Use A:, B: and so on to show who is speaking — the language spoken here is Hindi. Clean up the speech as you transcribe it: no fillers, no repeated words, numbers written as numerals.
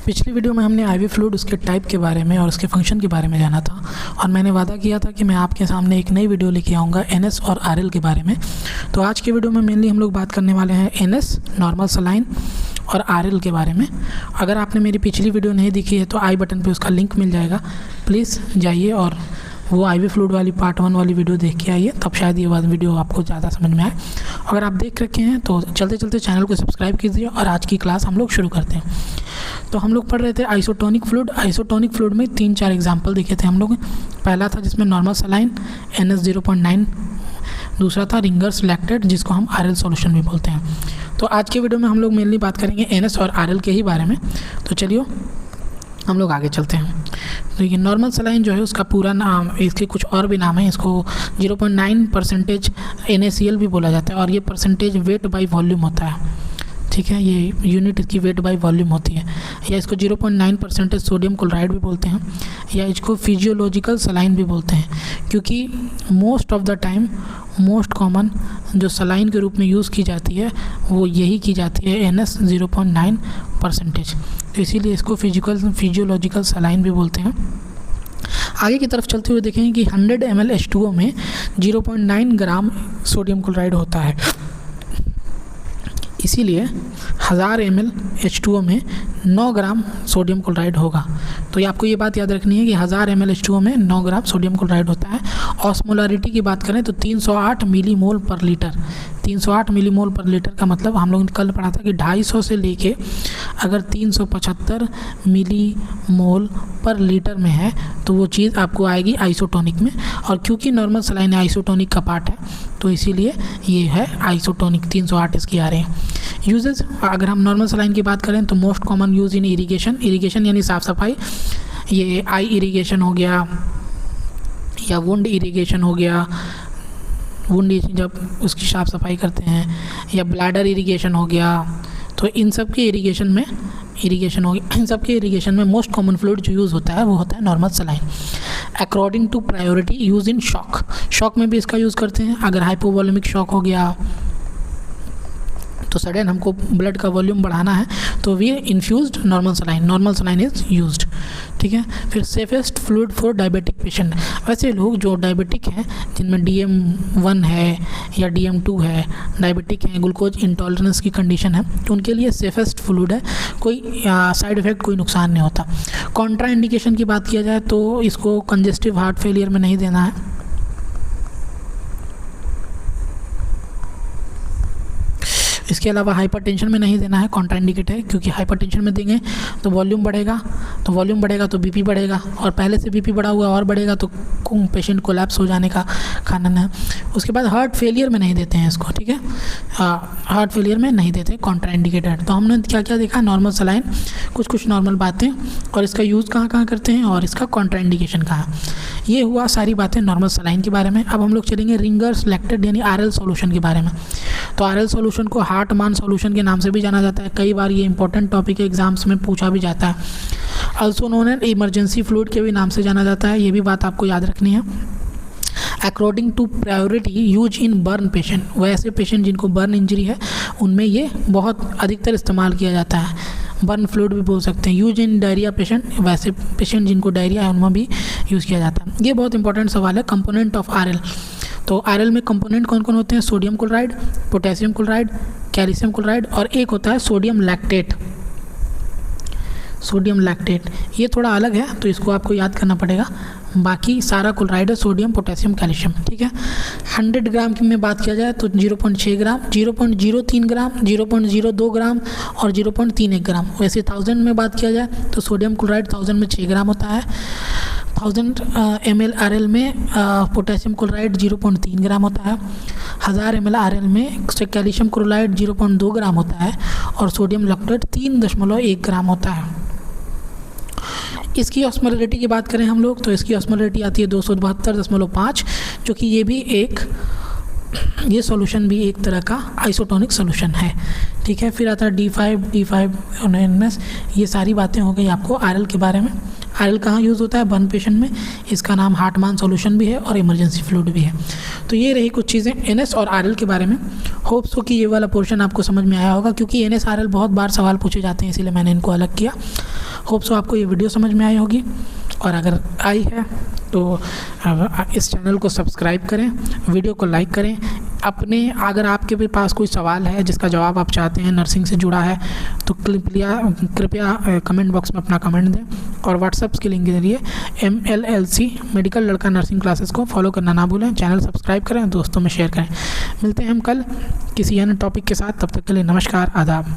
A: पिछली वीडियो में हमने आईवी फ्लूइड उसके टाइप के बारे में और उसके फंक्शन के बारे में जाना था और मैंने वादा किया था कि मैं आपके सामने एक नई वीडियो लेके आऊँगा एनएस और आरएल के बारे में। तो आज के वीडियो में मेनली हम लोग बात करने वाले हैं एनएस नॉर्मल सलाइन और आरएल के बारे में। अगर आपने मेरी पिछली वीडियो नहीं देखी है तो आई बटन पे उसका लिंक मिल जाएगा, प्लीज़ जाइए और वो आईवी फ्लूइड वाली पार्ट 1 वाली वीडियो देख के आइए, तब शायद ये वाली वीडियो आपको ज़्यादा समझ में आए। अगर आप देख रखे हैं तो चलते चलते चैनल को सब्सक्राइब कीजिए और आज की क्लास हम लोग शुरू करते हैं। तो हम लोग पढ़ रहे थे आइसोटोनिक फ्लूइड। आइसोटोनिक फ्लूइड में 3-4 एग्जाम्पल देखे थे हम लोग। पहला था जिसमें नॉर्मल सलाइन NS0.9, दूसरा था रिंगर्स लैक्टेट जिसको हम आरएल सॉल्यूशन भी बोलते हैं। तो आज के वीडियो में हम लोग मेनली बात करेंगे एनएस और आरएल के ही बारे में। तो चलिए हम लोग आगे चलते हैं। तो ये नॉर्मल सलाइन जो है उसका पूरा नाम, इसके कुछ और भी नाम है। इसको 0.9% NaCl भी बोला जाता है और ये परसेंटेज वेट बाई वॉल्यूम होता है, ठीक है। ये यूनिट इसकी वेट बाई वॉल्यूम होती है। या इसको 0.9% सोडियम क्लोराइड भी बोलते हैं, या इसको फिजियोलॉजिकल सलाइन भी बोलते हैं, क्योंकि most of the time most common जो सलाइन के रूप में यूज़ की जाती है वो यही की जाती है NS0.9%। तो इसीलिए इसको फिजियोलॉजिकल सलाइन भी बोलते हैं। आगे की तरफ चलते हुए देखेंगे कि 100 ml H2O में 0.9 ग्राम सोडियम क्लोराइड होता है, इसीलिए 1000 ml H2O में 9 ग्राम सोडियम क्लोराइड होगा। तो ये आपको ये बात याद रखनी है कि 1000 ml H2O में 9 ग्राम सोडियम क्लोराइड होता है। ऑस्मोलरिटी की बात करें तो 308 मिलीमोल पर लीटर। 308 मिलीमोल पर लीटर का मतलब हम लोगों ने कल पढ़ा था कि 250 से लेके अगर 375 मिलीमोल पर लीटर में है तो वो चीज़ आपको आएगी आइसोटोनिक में। और क्योंकि नॉर्मल सलाइन आइसोटोनिक का पार्ट है तो इसीलिए ये है आइसोटोनिक, 308 इसकी आ रहे हैं। यूजेस, अगर हम नॉर्मल सलाइन की बात करें तो most common use in irrigation यानी साफ़ सफाई। ये आई इरीगेशन हो गया या वुंड इरीगेशन हो गया, वुंड जब उसकी साफ़ सफाई करते हैं, या ब्लैडर इरीगेशन हो गया। तो इन सब के इरीगेशन में हो गया, इन सब के इरीगेशन में मोस्ट कॉमन फ्लूइड जो यूज़ होता है वो होता है normal saline. According to priority use in shock में भी इसका यूज़ करते हैं। अगर हाइपोवॉल्यूमिक शॉक हो गया तो सडन हमको ब्लड का वॉल्यूम बढ़ाना है तो we infused normal saline is used, ठीक है। फिर safest fluid for diabetic patient. वैसे लोग जो डायबिटिक हैं, जिनमें DM1 है या DM2 है, डायबिटिक हैं, ग्लूकोज इंटॉलरेंस की कंडीशन है, तो उनके लिए सेफेस्ट फ्लूइड है। कोई साइड इफ़ेक्ट, कोई नुकसान नहीं होता। कॉन्ट्रा इंडिकेशन की बात किया जाए तो इसको कंजेस्टिव हार्ट फेलियर में नहीं देना है। इसके अलावा हाइपरटेंशन में नहीं देना है, कॉन्ट्राइंडिकेट है, क्योंकि हाइपरटेंशन में देंगे तो वॉल्यूम बढ़ेगा तो बीपी बढ़ेगा, और पहले से बीपी बढ़ा हुआ और बढ़ेगा तो पेशेंट कोलैप्स हो जाने का कारण है। उसके बाद हार्ट फेलियर में नहीं देते हैं इसको, ठीक है। हार्ट फेलियर में नहीं देते, कॉन्ट्राइंडिकेटेड। तो हमने क्या क्या देखा, नॉर्मल सलाइन, कुछ नॉर्मल बातें, और इसका यूज़ कहाँ करते हैं और इसका कॉन्ट्राइंडिकेशन कहाँ। ये हुआ सारी बातें नॉर्मल सलाइन के बारे में। अब हम लोग चलेंगे रिंगर्स लैक्टेट यानी आरएल सॉल्यूशन के बारे में। तो आरएल सॉल्यूशन को हार्टमान सॉल्यूशन के नाम से भी जाना जाता है। कई बार ये इंपॉर्टेंट टॉपिक है, एग्जाम्स में पूछा भी जाता है। Also known as emergency fluid के भी नाम से जाना जाता है, ये भी बात आपको याद रखनी है। According to priority use in burn patient, वैसे पेशेंट जिनको बर्न इंजरी है उनमें ये बहुत अधिकतर इस्तेमाल किया जाता है। बर्न फ्लूइड भी बोल सकते हैं। यूज इन डायरिया पेशेंट, वैसे पेशेंट जिनको डायरिया है उनमें भी यूज़ किया जाता है। ये बहुत इंपॉर्टेंट सवाल है। कंपोनेंट ऑफ आरएल, तो आरएल में कंपोनेंट कौन कौन होते हैं, sodium chloride, potassium chloride, calcium chloride, और एक होता है सोडियम लैक्टेट। ये थोड़ा अलग है तो इसको आपको याद करना पड़ेगा। बाकी सारा क्लोराइड है, सोडियम, पोटेशियम, कैल्शियम, ठीक है। 100 ग्राम की में बात किया जाए तो 0.6 ग्राम, 0.03 ग्राम, 0.02 ग्राम और 0.31 ग्राम। वैसे 1000 में बात किया जाए तो सोडियम क्लोराइड 1000 में 6 ग्राम होता है। 1000 ml आरएल में पोटेशियम क्लोराइड 0.3 ग्राम होता है। 1000 ml आरएल में कैल्शियम क्लोराइड 0.2 ग्राम होता है और सोडियम लैक्टेट 3.1 ग्राम होता है। इसकी ऑस्मोलरिटी की बात करें हम लोग तो इसकी ऑस्मोलरिटी आती है 272.5, जो कि ये सॉल्यूशन भी एक तरह का आइसोटोनिक सॉल्यूशन है, ठीक है। फिर आता है D5NS। ये सारी बातें हो गई आपको आरएल के बारे में। आरएल कहाँ यूज़ होता है, बर्न पेशेंट में। इसका नाम हार्टमान सॉल्यूशन भी है और इमरजेंसी फ्लूइड भी है। तो ये रही कुछ चीज़ें एनएस और आरएल के बारे में। होप्स हो कि ये वाला पोर्शन आपको समझ में आया होगा, क्योंकि एनएस आरएल बहुत बार सवाल पूछे जाते हैं, इसीलिए मैंने इनको अलग किया। होप सो आपको ये वीडियो समझ में आई होगी, और अगर आई है तो इस चैनल को सब्सक्राइब करें, वीडियो को लाइक करें। अगर आपके भी पास कोई सवाल है जिसका जवाब आप चाहते हैं, नर्सिंग से जुड़ा है, तो कृपया कमेंट बॉक्स में अपना कमेंट दें। और व्हाट्सएप के लिंक के जरिए MLLC मेडिकल लड़का नर्सिंग क्लासेस को फॉलो करना ना भूलें। चैनल सब्सक्राइब करें, दोस्तों में शेयर करें। मिलते हैं हम कल किसी अन्य टॉपिक के साथ, तब तक के लिए नमस्कार, आदाब।